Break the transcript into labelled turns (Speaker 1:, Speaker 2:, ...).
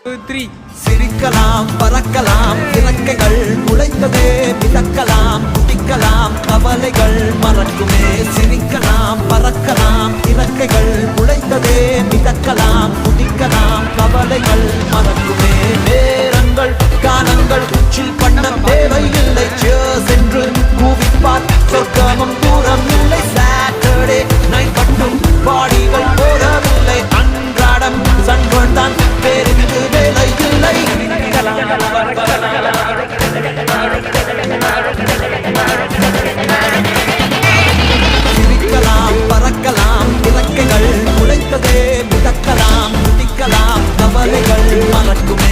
Speaker 1: 3
Speaker 2: சிரிக்கலாம் பறக்கலாம் இறக்கைகள் முளைத்ததே மிதக்கலாம் குதிக்கலாம் கவலைகள் மறக்குமே சிரிக்கலாம் பறக்கலாம் இறக்கைகள் முளைத்ததே மிதக்கலாம் குதிக்கலாம் கவலைகள் மறக்குமே நேரங்கள் காலங்கள் உச்சில் பண்ண தேவையில்லை சென்று கூவிப்பார் சொர்க்கமும் தூரம் இல்லை சாட்டர்டே நைட் மட்டும் பாடிகள் போடவில்லை அன்றாடம் சண்பன் தான் பேருக்கு வேலை இல்லை சிரிக்கலாம் பறக்கலாம் இறக்கைகள் முளைத்ததே மிதக்கலாம் குதிக்கலாம் கவலைகள் மறக்கும்